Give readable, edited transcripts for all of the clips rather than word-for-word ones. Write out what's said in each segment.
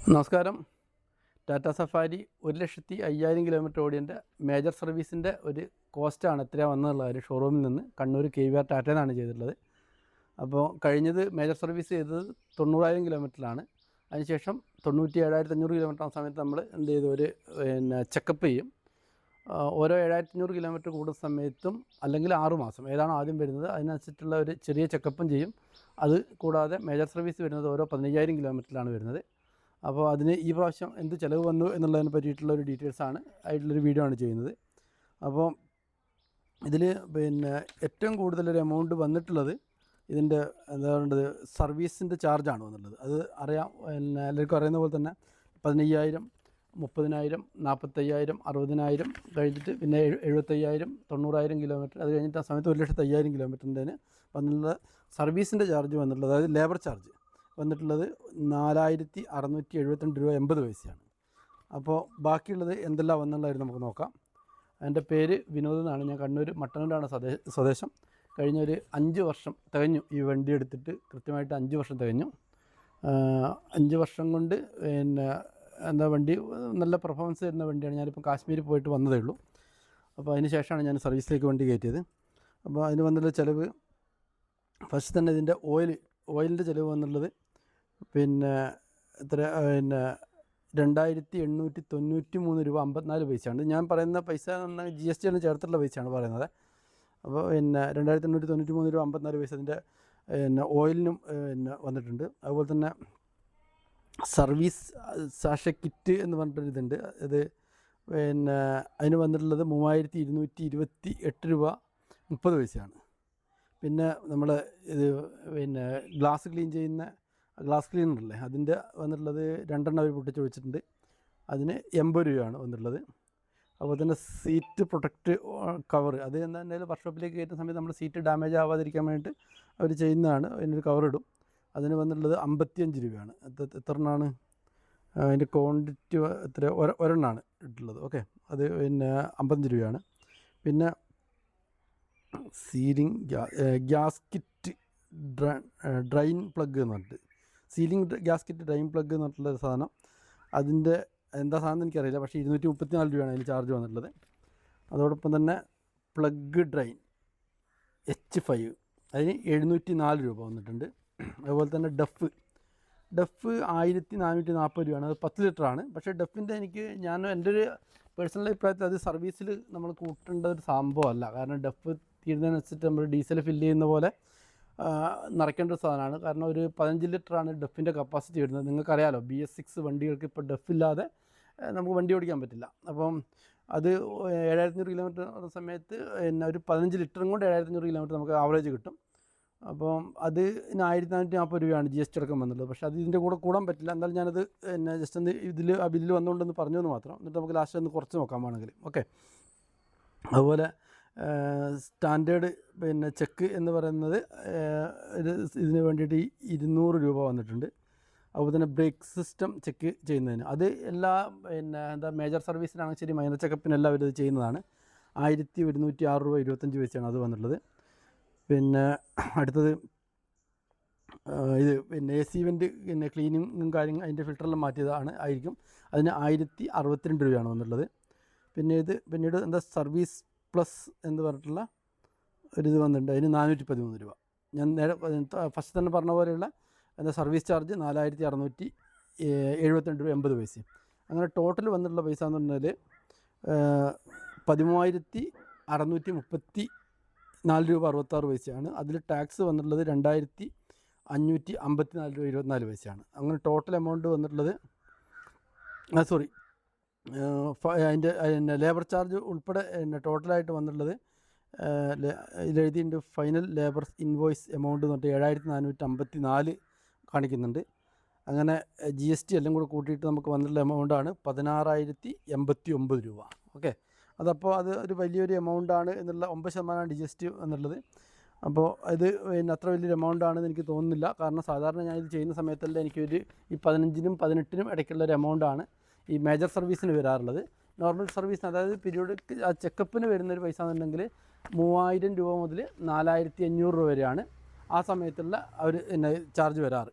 നമസ്കാരം. Tata safari 1,50,000 kilometre ഓടിയതിൻ്റെ major സർവീസിൻ്റെ ഒരു കോസ്റ്റാണ് എത്രയാണ് വന്നതെന്നുള്ള കാര്യം ഷോറൂമിൽ നിന്ന് കണ്ണൂർ KVR ടാറ്റയെന്നാണ് ചെയ്തിട്ടുള്ളത്. അപ്പോൾ കഴിഞ്ഞത് മേജർ സർവീസ് ചെയ്തത് 90,000 കിലോമീറ്ററിലാണ്. അതിനുശേഷം 97,500 കിലോമീറ്റർ ആ സമയത്ത് നമ്മൾ എന്ത് ചെയ്തു, ഒരു ചെക്കപ്പ് ചെയ്യും. ഓരോ 7,500 കിലോമീറ്റർ കൂടുന്ന സമയത്തും അല്ലെങ്കിൽ 6 മാസം ഏതാണ് ആദ്യം വരുന്നത് അതിനനുസരിച്ചുള്ള ഒരു ചെറിയ ചെക്കപ്പും ചെയ്യും. അത് കൂടാതെ മേജർ സർവീസ് വരുന്നത് ഓരോ 15,000 കിലോമീറ്ററിലാണ് വരുന്നത്. അപ്പോൾ അതിന് ഈ പ്രാവശ്യം എന്ത് ചിലവ് വന്നു എന്നുള്ളതിനെ പറ്റിയിട്ടുള്ള ഒരു ഡീറ്റെയിൽസാണ് ആയിട്ടുള്ളൊരു വീഡിയോ ആണ് ചെയ്യുന്നത്. അപ്പോൾ ഇതിൽ ഏറ്റവും കൂടുതലൊരു എമൗണ്ട് വന്നിട്ടുള്ളത് ഇതിൻ്റെ എന്താ പറയുന്നത് സർവീസിൻ്റെ ചാർജാണ് വന്നിട്ടുള്ളത്. അത് അറിയാം, എല്ലാവർക്കും അറിയുന്ന പോലെ തന്നെ 15,000, 30,000, 45,000, 60,000 കഴിഞ്ഞിട്ട് പിന്നെ 75,000, 90,000 കിലോമീറ്റർ, അത് കഴിഞ്ഞിട്ട് ആ സമയത്ത് 1,05,000 കിലോമീറ്ററിൻ്റെ വന്നിട്ടുള്ള സർവീസിൻ്റെ ചാർജ് വന്നിട്ടുള്ളത്, അതായത് ലേബർ ചാർജ് വന്നിട്ടുള്ളത് 4,672 രൂപ 80 പൈസയാണ്. അപ്പോൾ ബാക്കിയുള്ളത് എന്തെല്ലാം വന്നുള്ളതായിരുന്നു നമുക്ക് നോക്കാം. എൻ്റെ പേര് വിനോദ് എന്നാണ്. ഞാൻ കണ്ണൂർ മട്ടന്നൂരാണ് സ്വദേശം. കഴിഞ്ഞ ഒരു 5 വർഷം തികഞ്ഞു ഈ വണ്ടി എടുത്തിട്ട്. കൃത്യമായിട്ട് 5 വർഷം തികഞ്ഞു. 5 വർഷം കൊണ്ട് വണ്ടി നല്ല പെർഫോമൻസ് തരുന്ന വണ്ടിയാണ്. ഞാനിപ്പോൾ കാശ്മീരിൽ പോയിട്ട് വന്നതേ ഉള്ളൂ. അപ്പോൾ അതിന് ശേഷമാണ് ഞാൻ സർവീസിലേക്ക് വണ്ടി കയറ്റിയത്. അപ്പോൾ അതിന് വന്നുള്ള ചിലവ്, ഫസ്റ്റ് തന്നെ ഇതിൻ്റെ ഓയിലിൻ്റെ ചിലവ് വന്നുള്ളത് എത്ര 2,893 രൂപ 54 പൈസയാണ്. ഞാൻ പറയുന്ന പൈസ GST എല്ലാം ചേർത്തുള്ള പൈസയാണ് പറയുന്നത്. അപ്പോൾ 2,893 രൂപ 54 പൈസ അതിൻ്റെ ഓയിലിനും വന്നിട്ടുണ്ട്. അതുപോലെ തന്നെ സർവീസ് സാഷ കിറ്റ് എന്ന് പറഞ്ഞിട്ടൊരു ഇതുണ്ട്. അത് അതിന് വന്നിട്ടുള്ളത് 3,228 രൂപ 30 പൈസയാണ്. പിന്നെ നമ്മൾ ഇത് ഗ്ലാസ് ക്ലീൻ ചെയ്യുന്ന ഗ്ലാസ് ക്ലീനറല്ലേ, അതിൻ്റെ വന്നിട്ടുള്ളത് 2 അവർ പൊട്ടിച്ച് വെച്ചിട്ടുണ്ട്. അതിന് 80 രൂപയാണ് വന്നിട്ടുള്ളത്. അതുപോലെ തന്നെ സീറ്റ് പ്രൊട്ടക്റ്റ് കവർ, അത് എന്തായാലും വർക്ക്ഷോപ്പിലേക്ക് കയറ്റുന്ന സമയത്ത് നമ്മുടെ സീറ്റ് ഡാമേജ് ആവാതിരിക്കാൻ വേണ്ടിയിട്ട് അവർ ചെയ്യുന്നതാണ്. അതിനൊരു കവർ ഇടും. അതിന് വന്നിട്ടുള്ളത് 55 രൂപയാണ്. എത്ര എണ്ണമാണ് അതിൻ്റെ ക്വാണ്ടിറ്റി, എത്ര ഒരെണ്ണമാണ് ഇട്ടുള്ളത്. ഓക്കെ, അത് 55 രൂപയാണ്. പിന്നെ സീലിംഗ് ഗ്യാസ്കിറ്റ് ഡ്രൈൻ പ്ലഗ് എന്ന് പറഞ്ഞിട്ട്, സീലിംഗ് ഗ്യാസ്കിറ്റ് ഡ്രൈൻ പ്ലഗ് എന്ന് പറഞ്ഞിട്ടുള്ളൊരു സാധനം, അതിൻ്റെ എന്താ സാധനം എനിക്കറിയില്ല, പക്ഷേ 234 രൂപയാണ് അതിന് ചാർജ് വന്നിട്ടുള്ളത്. അതോടൊപ്പം തന്നെ പ്ലഗ് ഡ്രൈൻ H5, അതിന് 704 രൂപ വന്നിട്ടുണ്ട്. അതുപോലെ തന്നെ ഡഫ് 1,440 രൂപയാണ്. അത് 10 ലിറ്ററാണ്. പക്ഷേ ഡഫിൻ്റെ എൻ്റെ ഒരു പേഴ്സണൽ അഭിപ്രായത്തിൽ അത് സർവീസിൽ നമ്മൾ കൂട്ടേണ്ട ഒരു സംഭവമല്ല. കാരണം ഡഫ് തീരുന്നതിനനുസരിച്ച് നമ്മൾ ഡീസൽ ഫില്ല് ചെയ്യുന്ന പോലെ നിറയ്ക്കേണ്ട ഒരു സാധനമാണ്. കാരണം ഒരു 15 ലിറ്ററാണ് ഡഫിൻ്റെ കപ്പാസിറ്റി വരുന്നത്. നിങ്ങൾക്കറിയാലോ, BS6 വണ്ടികൾക്ക് ഇപ്പോൾ ഡഫില്ലാതെ നമുക്ക് വണ്ടി ഓടിക്കാൻ പറ്റില്ല. അപ്പം അത് 7,500 കിലോമീറ്റർ സമയത്ത് ഒരു 15 ലിറ്ററും കൊണ്ട് 7,500 കിലോമീറ്റർ നമുക്ക് ആവറേജ് കിട്ടും. അപ്പം അത് 1,440 രൂപയാണ് GST അടക്കം വന്നുള്ളത്. പക്ഷേ അത് ഇതിൻ്റെ കൂടെ കൂടാൻ പറ്റില്ല. എന്നാലും ഞാനത് ജസ്റ്റ് ഒന്ന് ആ ബില്ലിൽ വന്നുകൊണ്ടെന്ന് പറഞ്ഞു എന്ന് മാത്രം. എന്നിട്ട് നമുക്ക് ലാസ്റ്റ് ഒന്ന് കുറച്ച് നോക്കാൻ വേണമെങ്കിൽ. ഓക്കെ. അതുപോലെ സ്റ്റാൻഡേർഡ് ചെക്ക് എന്ന് പറയുന്നത് ഇതിന് വേണ്ടിയിട്ട് 200 രൂപ വന്നിട്ടുണ്ട്. അതുപോലെ തന്നെ ബ്രേക്ക് സിസ്റ്റം ചെക്ക് ചെയ്യുന്നതിന്, അത് എല്ലാ മേജർ സർവീസിനാണെങ്കിൽ ശരി, മൈനർ ചെക്കപ്പിനെല്ലാം അവർ ഇത് ചെയ്യുന്നതാണ്. 1,106 രൂപ 25 പൈസയാണ് അത് വന്നിട്ടുള്ളത്. പിന്നെ അടുത്തത് ഇത് AC വെൻ്റ് ക്ലീനിങ്ങും കാര്യങ്ങളും അതിൻ്റെ ഫിൽറ്ററെല്ലാം മാറ്റിയതാണ് ആയിരിക്കും. അതിന് 1,062 രൂപയാണ് വന്നിട്ടുള്ളത്. പിന്നീട് സർവീസ് പ്ലസ് എന്ന് പറഞ്ഞിട്ടുള്ള ഒരിത് വന്നിട്ടുണ്ട്. അതിന് 413 രൂപ. ഞാൻ നേരെ ഫസ്റ്റ് തന്നെ പറഞ്ഞ പോലെയുള്ള സർവീസ് ചാർജ് 4,672 രൂപ 80 പൈസയും. അങ്ങനെ ടോട്ടൽ വന്നിട്ടുള്ള പൈസ എന്ന് പറഞ്ഞാൽ 13,634 രൂപ 66 പൈസയാണ്. അതിൽ ടാക്സ് വന്നിട്ടുള്ളത് 2,554 രൂപ 24 പൈസയാണ്. അങ്ങനെ ടോട്ടൽ എമൗണ്ട് വന്നിട്ടുള്ളത് അതിൻ്റെ ലേബർ ചാർജ് ഉൾപ്പെടെ ടോട്ടലായിട്ട് വന്നിട്ടുള്ളത് ഇതിലെഴുതിയിട്ടുണ്ട്. ഫൈനൽ ലേബർ ഇൻവോയ്സ് എമൗണ്ട് എന്ന് പറഞ്ഞിട്ട് 7,454 കാണിക്കുന്നുണ്ട്. അങ്ങനെ GST എല്ലാം കൂടെ കൂട്ടിയിട്ട് നമുക്ക് വന്നിട്ടുള്ള എമൗണ്ടാണ് 16,089 രൂപ. ഓക്കെ, അതപ്പോൾ അത് ഒരു വലിയൊരു എമൗണ്ടാണ് എന്നുള്ള 9% GST എന്നുള്ളത്. അപ്പോൾ ഇത് അത്ര വലിയൊരു എമൗണ്ടാണെന്ന് എനിക്ക് തോന്നുന്നില്ല. കാരണം സാധാരണ ഞാനിത് ചെയ്യുന്ന സമയത്തല്ല എനിക്കൊരു ഈ 15-നും 18-നും ഇടയ്ക്കുള്ളൊരു എമൗണ്ടാണ് ഈ മേജർ സർവീസിന് വരാറുള്ളത്. നോർമൽ സർവീസിന്, അതായത് പീരിയോഡിക് ചെക്കപ്പിന് വരുന്നൊരു പൈസ എന്നുണ്ടെങ്കിൽ 3,000 രൂപ മുതൽ 4,500 രൂപ വരെയാണ് ആ സമയത്തുള്ള അവർ ചാർജ് വരാറ്.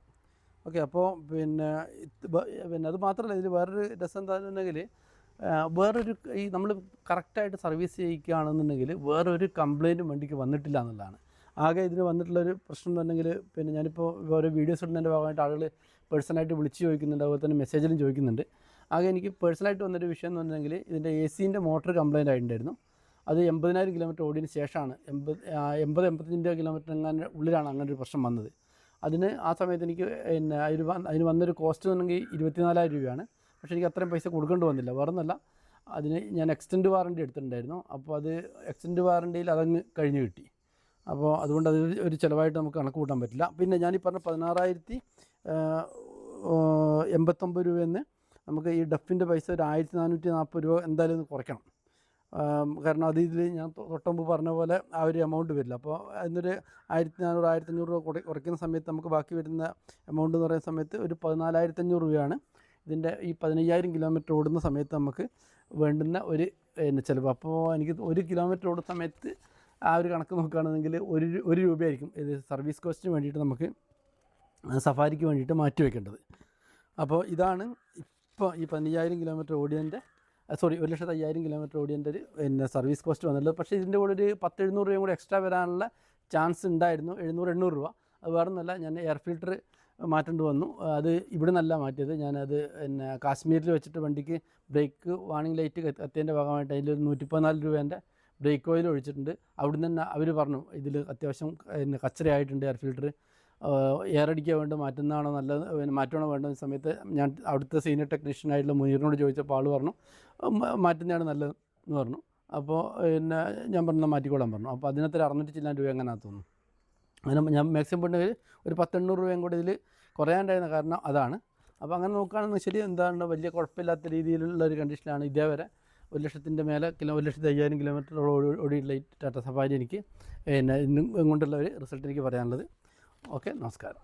ഓക്കെ. അപ്പോൾ പിന്നെ പിന്നെ അത് മാത്രമല്ല, ഇതിൽ വേറൊരു രസം എന്താണെന്നുണ്ടെങ്കിൽ വേറൊരു ഈ നമ്മൾ കറക്റ്റായിട്ട് സർവീസ് ചെയ്യിക്കുകയാണെന്നുണ്ടെങ്കിൽ വേറൊരു കംപ്ലയിൻറ്റും വണ്ടിക്ക് വന്നിട്ടില്ല എന്നുള്ളതാണ്. ആകെ ഇതിന് വന്നിട്ടുള്ളൊരു പ്രശ്നം എന്നുണ്ടെങ്കിൽ, പിന്നെ ഞാനിപ്പോൾ ഓരോ വീഡിയോസ് ഇടുന്നതിൻ്റെ ഭാഗമായിട്ട് ആളുകൾ പേഴ്സണലായിട്ട് വിളിച്ച് ചോദിക്കുന്നുണ്ട്, അതുപോലെ തന്നെ മെസ്സേജിലും ചോദിക്കുന്നുണ്ട്. ആകെ എനിക്ക് പേഴ്സണലായിട്ട് വന്നൊരു വിഷയം എന്ന് പറഞ്ഞിട്ടുണ്ടെങ്കിൽ ഇതിൻ്റെ AC-ൻ്റെ മോട്ടർ കംപ്ലയിൻ്റ് ആയിട്ടുണ്ടായിരുന്നു. അത് 80,000 കിലോമീറ്റർ ഓടിയതിന് ശേഷമാണ്, 80-85 കിലോമീറ്റർ എങ്ങനെ ഉള്ളിലാണ് അങ്ങനെ ഒരു പ്രശ്നം വന്നത്. അതിന് ആ സമയത്ത് എനിക്ക് പിന്നെ അതിന് വന്നൊരു കോസ്റ്റ് എന്നുണ്ടെങ്കിൽ 24,000 രൂപയാണ്. പക്ഷേ എനിക്ക് അത്രയും പൈസ കൊടുക്കേണ്ടി വന്നില്ല. വേറൊന്നല്ല, അതിന് ഞാൻ എക്സ്റ്റൻഡ് വാറണ്ടി എടുത്തിട്ടുണ്ടായിരുന്നു. അപ്പോൾ അത് എക്സ്റ്റൻഡ് വാറണ്ടിയിൽ അതങ്ങ് കഴിഞ്ഞ് കിട്ടി. അപ്പോൾ അതുകൊണ്ട് അത് ഒരു ചിലവായിട്ട് നമുക്ക് കണക്ക് കൂട്ടാൻ പറ്റില്ല. പിന്നെ ഞാനീ പറഞ്ഞ 16,089 രൂപയിൽ നിന്ന് നമുക്ക് ഈ ഡഫിൻ്റെ പൈസ ഒരു 1,440 രൂപ എന്തായാലും ഒന്ന് കുറയ്ക്കണം. കാരണം അത് ഇതിൽ ഞാൻ തൊട്ടുമുമ്പ് പറഞ്ഞ പോലെ ആ ഒരു എമൗണ്ട് വരില്ല. അപ്പോൾ അതിനൊരു 1,400-1,500 രൂപ കുറയ്ക്കുന്ന സമയത്ത് നമുക്ക് ബാക്കി വരുന്ന എമൗണ്ട് എന്ന് പറയുന്ന സമയത്ത് ഒരു 14,500 രൂപയാണ് ഇതിൻ്റെ ഈ 15,000 കിലോമീറ്റർ ഓടുന്ന സമയത്ത് നമുക്ക് വേണ്ടുന്ന ഒരു ചിലവ്. അപ്പോൾ എനിക്ക് 1 കിലോമീറ്റർ ഓടുന്ന സമയത്ത് ആ ഒരു കണക്ക് നോക്കുകയാണെന്നെങ്കിൽ ഒരു രൂപയായിരിക്കും ഇത് സർവീസ് കോസ്റ്റിന് വേണ്ടിയിട്ട് നമുക്ക് സഫാരിക്ക് വേണ്ടിയിട്ട് മാറ്റി വയ്ക്കേണ്ടത്. അപ്പോൾ ഇതാണ് ഇപ്പോൾ ഈ 15,000 കിലോമീറ്റർ ഓടിയതിൻ്റെ 1,05,000 കിലോമീറ്റർ ഓടിയതിൻ്റെ ഒരു പിന്നെ സർവീസ് കോസ്റ്റ് വന്നിട്ടുള്ളത്. പക്ഷേ ഇതിൻ്റെ കൂടെ ഒരു 10-700 രൂപയും കൂടി എക്സ്ട്രാ വരാനുള്ള ചാൻസ് ഉണ്ടായിരുന്നു. 700-800 രൂപ. അത് വേറെ ഒന്നുമല്ല, ഞാൻ എയർ ഫിൽറ്റർ മാറ്റേണ്ടി വന്നു. അത് ഇവിടെ നിന്നല്ല മാറ്റിയത്, ഞാനത് പിന്നെ കാശ്മീരിൽ വെച്ചിട്ട് വണ്ടിക്ക് ബ്രേക്ക് വാണിംഗ് ലൈറ്റ് കത്തിയതിൻ്റെ ഭാഗമായിട്ട് അതിലൊരു 114 രൂപേൻ്റെ ബ്രേക്ക് ഓയിൽ ഒഴിച്ചിട്ടുണ്ട്. അവിടെ നിന്ന് തന്നെ അവർ പറഞ്ഞു ഇതിൽ അത്യാവശ്യം പിന്നെ കച്ചറയായിട്ടുണ്ട്, എയർ ഫിൽറ്റർ എയർ അടിക്കാൻ വേണ്ടി മാറ്റുന്നതാണോ നല്ലത്, പിന്നെ മാറ്റണോ വേണ്ടുന്ന സമയത്ത് ഞാൻ അവിടുത്തെ സീനിയർ ടെക്നീഷ്യനായിട്ടുള്ള മുനീറിനോട് ചോദിച്ചപ്പോൾ ആൾ പറഞ്ഞു മാറ്റുന്നതാണ് നല്ലത് എന്ന് പറഞ്ഞു. അപ്പോൾ പിന്നെ ഞാൻ പറഞ്ഞു മാറ്റിക്കോളാൻ പറഞ്ഞു. അപ്പോൾ അതിനകത്ത് 600 ചില്ലാൻ രൂപ എങ്ങനെ തോന്നുന്നു. അങ്ങനെ ഞാൻ മാക്സിമം പോയിട്ടുണ്ടെങ്കിൽ ഒരു 10-800 രൂപയും കൂടി ഇതിൽ കുറയാണ്ടായിരുന്ന കാരണം അതാണ്. അപ്പോൾ അങ്ങനെ നോക്കുകയാണെന്ന് ശരി എന്താണ് വലിയ കുഴപ്പമില്ലാത്ത രീതിയിലുള്ള ഒരു കണ്ടീഷനാണ് ഇതേവരെ 1,00,000 മേലെ 1,05,000 കിലോമീറ്റർ ഓടിയിട്ടുള്ള ഈ ടാറ്റ സഫാരി എനിക്ക് പിന്നെ ഇന്നും കൊണ്ടുള്ള ഒരു റിസൾട്ട് എനിക്ക് പറയാനുള്ളത്. ഓക്കെ, നമസ്കാരം.